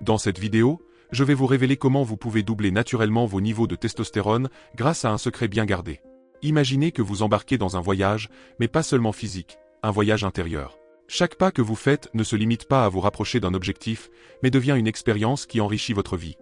Dans cette vidéo, je vais vous révéler comment vous pouvez doubler naturellement vos niveaux de testostérone grâce à un secret bien gardé. Imaginez que vous embarquez dans un voyage, mais pas seulement physique, un voyage intérieur. Chaque pas que vous faites ne se limite pas à vous rapprocher d'un objectif, mais devient une expérience qui enrichit votre vie.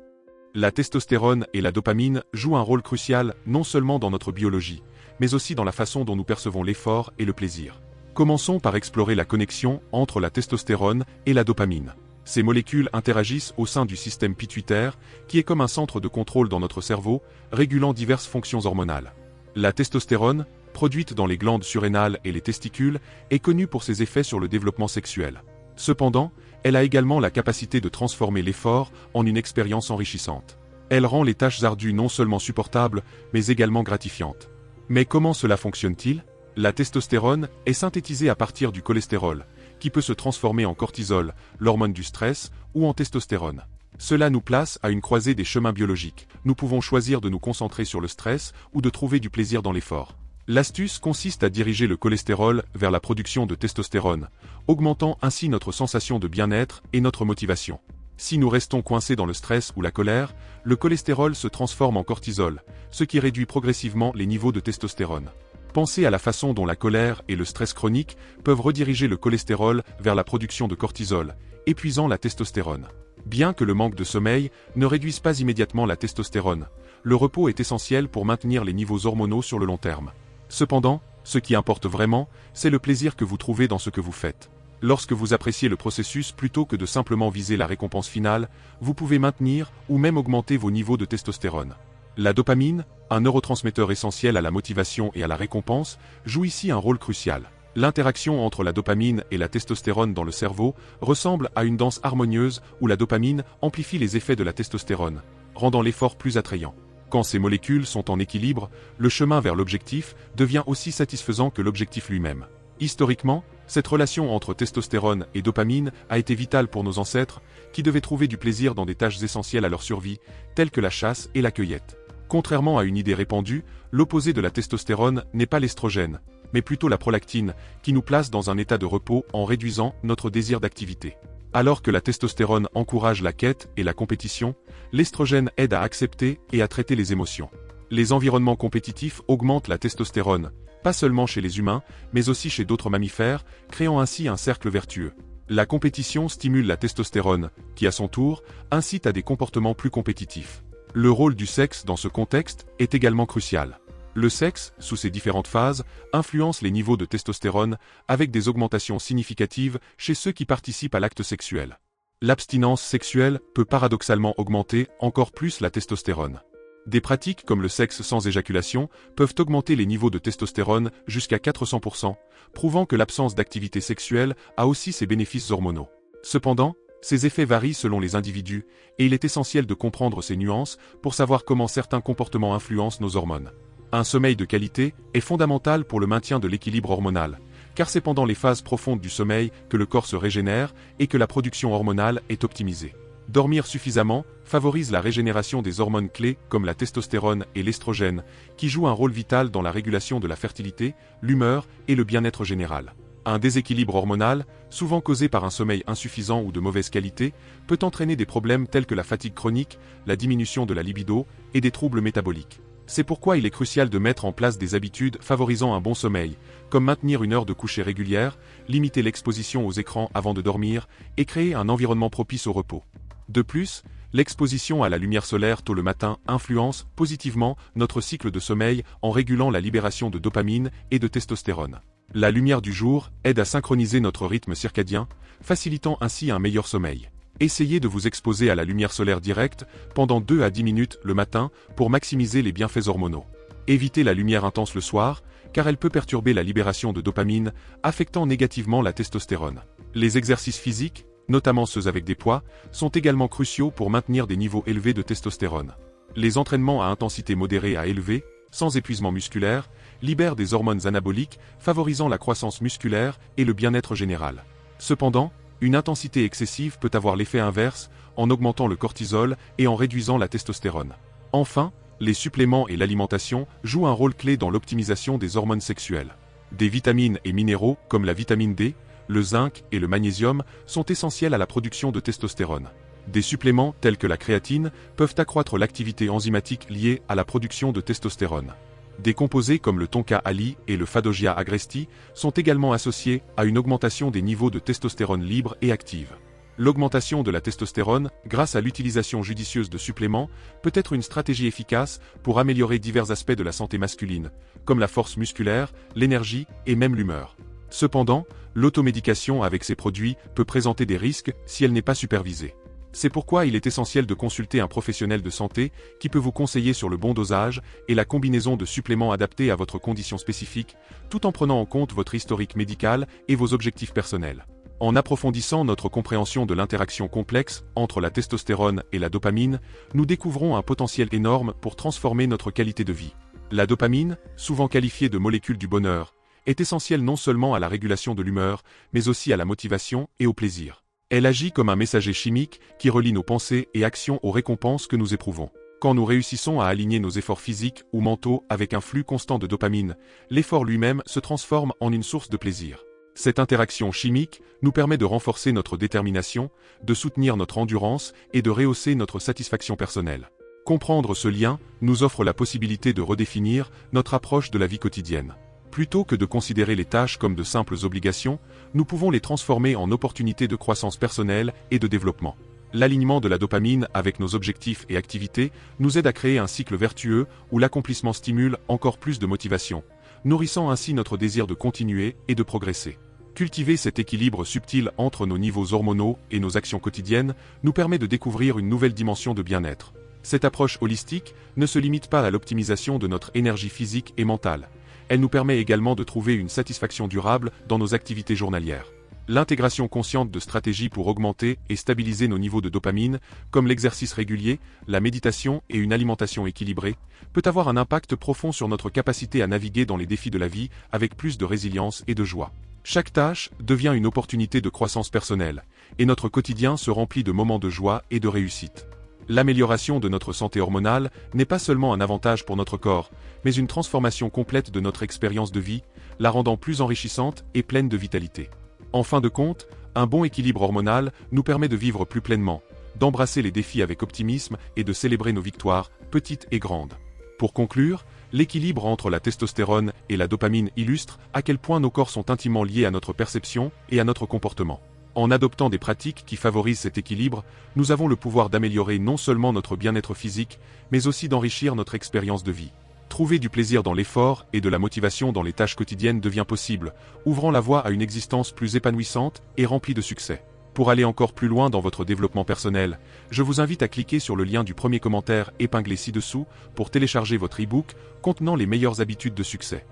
La testostérone et la dopamine jouent un rôle crucial non seulement dans notre biologie, mais aussi dans la façon dont nous percevons l'effort et le plaisir. Commençons par explorer la connexion entre la testostérone et la dopamine. Ces molécules interagissent au sein du système pituitaire, qui est comme un centre de contrôle dans notre cerveau, régulant diverses fonctions hormonales. La testostérone, produite dans les glandes surrénales et les testicules, est connue pour ses effets sur le développement sexuel. Cependant, elle a également la capacité de transformer l'effort en une expérience enrichissante. Elle rend les tâches ardues non seulement supportables, mais également gratifiantes. Mais comment cela fonctionne-t-il ? La testostérone est synthétisée à partir du cholestérol, qui peut se transformer en cortisol, l'hormone du stress, ou en testostérone. Cela nous place à une croisée des chemins biologiques. Nous pouvons choisir de nous concentrer sur le stress ou de trouver du plaisir dans l'effort. L'astuce consiste à diriger le cholestérol vers la production de testostérone, augmentant ainsi notre sensation de bien-être et notre motivation. Si nous restons coincés dans le stress ou la colère, le cholestérol se transforme en cortisol, ce qui réduit progressivement les niveaux de testostérone. Pensez à la façon dont la colère et le stress chronique peuvent rediriger le cholestérol vers la production de cortisol, épuisant la testostérone. Bien que le manque de sommeil ne réduise pas immédiatement la testostérone, le repos est essentiel pour maintenir les niveaux hormonaux sur le long terme. Cependant, ce qui importe vraiment, c'est le plaisir que vous trouvez dans ce que vous faites. Lorsque vous appréciez le processus plutôt que de simplement viser la récompense finale, vous pouvez maintenir ou même augmenter vos niveaux de testostérone. La dopamine, un neurotransmetteur essentiel à la motivation et à la récompense, joue ici un rôle crucial. L'interaction entre la dopamine et la testostérone dans le cerveau ressemble à une danse harmonieuse où la dopamine amplifie les effets de la testostérone, rendant l'effort plus attrayant. Quand ces molécules sont en équilibre, le chemin vers l'objectif devient aussi satisfaisant que l'objectif lui-même. Historiquement, cette relation entre testostérone et dopamine a été vitale pour nos ancêtres, qui devaient trouver du plaisir dans des tâches essentielles à leur survie, telles que la chasse et la cueillette. Contrairement à une idée répandue, l'opposé de la testostérone n'est pas l'estrogène, mais plutôt la prolactine, qui nous place dans un état de repos en réduisant notre désir d'activité. Alors que la testostérone encourage la quête et la compétition, l'estrogène aide à accepter et à traiter les émotions. Les environnements compétitifs augmentent la testostérone, pas seulement chez les humains, mais aussi chez d'autres mammifères, créant ainsi un cercle vertueux. La compétition stimule la testostérone, qui à son tour, incite à des comportements plus compétitifs. Le rôle du sexe dans ce contexte est également crucial. Le sexe, sous ses différentes phases, influence les niveaux de testostérone avec des augmentations significatives chez ceux qui participent à l'acte sexuel. L'abstinence sexuelle peut paradoxalement augmenter encore plus la testostérone. Des pratiques comme le sexe sans éjaculation peuvent augmenter les niveaux de testostérone jusqu'à 400%, prouvant que l'absence d'activité sexuelle a aussi ses bénéfices hormonaux. Cependant, ces effets varient selon les individus, et il est essentiel de comprendre ces nuances pour savoir comment certains comportements influencent nos hormones. Un sommeil de qualité est fondamental pour le maintien de l'équilibre hormonal, car c'est pendant les phases profondes du sommeil que le corps se régénère et que la production hormonale est optimisée. Dormir suffisamment favorise la régénération des hormones clés comme la testostérone et l'estrogène, qui jouent un rôle vital dans la régulation de la fertilité, l'humeur et le bien-être général. Un déséquilibre hormonal, souvent causé par un sommeil insuffisant ou de mauvaise qualité, peut entraîner des problèmes tels que la fatigue chronique, la diminution de la libido et des troubles métaboliques. C'est pourquoi il est crucial de mettre en place des habitudes favorisant un bon sommeil, comme maintenir une heure de coucher régulière, limiter l'exposition aux écrans avant de dormir et créer un environnement propice au repos. De plus, l'exposition à la lumière solaire tôt le matin influence positivement notre cycle de sommeil en régulant la libération de dopamine et de testostérone. La lumière du jour aide à synchroniser notre rythme circadien, facilitant ainsi un meilleur sommeil. Essayez de vous exposer à la lumière solaire directe pendant 2 à 10 minutes le matin pour maximiser les bienfaits hormonaux. Évitez la lumière intense le soir, car elle peut perturber la libération de dopamine, affectant négativement la testostérone. Les exercices physiques, notamment ceux avec des poids, sont également cruciaux pour maintenir des niveaux élevés de testostérone. Les entraînements à intensité modérée à élevée, sans épuisement musculaire, libèrent des hormones anaboliques, favorisant la croissance musculaire et le bien-être général. Cependant, une intensité excessive peut avoir l'effet inverse, en augmentant le cortisol et en réduisant la testostérone. Enfin, les suppléments et l'alimentation jouent un rôle clé dans l'optimisation des hormones sexuelles. Des vitamines et minéraux, comme la vitamine D, le zinc et le magnésium, sont essentiels à la production de testostérone. Des suppléments tels que la créatine peuvent accroître l'activité enzymatique liée à la production de testostérone. Des composés comme le tonka ali et le Fadogia agresti sont également associés à une augmentation des niveaux de testostérone libre et active. L'augmentation de la testostérone, grâce à l'utilisation judicieuse de suppléments, peut être une stratégie efficace pour améliorer divers aspects de la santé masculine, comme la force musculaire, l'énergie et même l'humeur. Cependant, l'automédication avec ces produits peut présenter des risques si elle n'est pas supervisée. C'est pourquoi il est essentiel de consulter un professionnel de santé qui peut vous conseiller sur le bon dosage et la combinaison de suppléments adaptés à votre condition spécifique, tout en prenant en compte votre historique médical et vos objectifs personnels. En approfondissant notre compréhension de l'interaction complexe entre la testostérone et la dopamine, nous découvrons un potentiel énorme pour transformer notre qualité de vie. La dopamine, souvent qualifiée de molécule du bonheur, est essentielle non seulement à la régulation de l'humeur, mais aussi à la motivation et au plaisir. Elle agit comme un messager chimique qui relie nos pensées et actions aux récompenses que nous éprouvons. Quand nous réussissons à aligner nos efforts physiques ou mentaux avec un flux constant de dopamine, l'effort lui-même se transforme en une source de plaisir. Cette interaction chimique nous permet de renforcer notre détermination, de soutenir notre endurance et de rehausser notre satisfaction personnelle. Comprendre ce lien nous offre la possibilité de redéfinir notre approche de la vie quotidienne. Plutôt que de considérer les tâches comme de simples obligations, nous pouvons les transformer en opportunités de croissance personnelle et de développement. L'alignement de la dopamine avec nos objectifs et activités nous aide à créer un cycle vertueux où l'accomplissement stimule encore plus de motivation, nourrissant ainsi notre désir de continuer et de progresser. Cultiver cet équilibre subtil entre nos niveaux hormonaux et nos actions quotidiennes nous permet de découvrir une nouvelle dimension de bien-être. Cette approche holistique ne se limite pas à l'optimisation de notre énergie physique et mentale. Elle nous permet également de trouver une satisfaction durable dans nos activités journalières. L'intégration consciente de stratégies pour augmenter et stabiliser nos niveaux de dopamine, comme l'exercice régulier, la méditation et une alimentation équilibrée, peut avoir un impact profond sur notre capacité à naviguer dans les défis de la vie avec plus de résilience et de joie. Chaque tâche devient une opportunité de croissance personnelle, et notre quotidien se remplit de moments de joie et de réussite. L'amélioration de notre santé hormonale n'est pas seulement un avantage pour notre corps, mais une transformation complète de notre expérience de vie, la rendant plus enrichissante et pleine de vitalité. En fin de compte, un bon équilibre hormonal nous permet de vivre plus pleinement, d'embrasser les défis avec optimisme et de célébrer nos victoires, petites et grandes. Pour conclure, l'équilibre entre la testostérone et la dopamine illustre à quel point nos corps sont intimement liés à notre perception et à notre comportement. En adoptant des pratiques qui favorisent cet équilibre, nous avons le pouvoir d'améliorer non seulement notre bien-être physique, mais aussi d'enrichir notre expérience de vie. Trouver du plaisir dans l'effort et de la motivation dans les tâches quotidiennes devient possible, ouvrant la voie à une existence plus épanouissante et remplie de succès. Pour aller encore plus loin dans votre développement personnel, je vous invite à cliquer sur le lien du premier commentaire épinglé ci-dessous pour télécharger votre e-book contenant les meilleures habitudes de succès.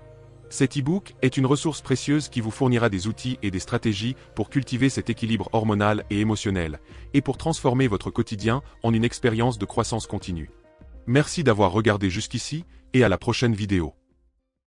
Cet e-book est une ressource précieuse qui vous fournira des outils et des stratégies pour cultiver cet équilibre hormonal et émotionnel, et pour transformer votre quotidien en une expérience de croissance continue. Merci d'avoir regardé jusqu'ici, et à la prochaine vidéo.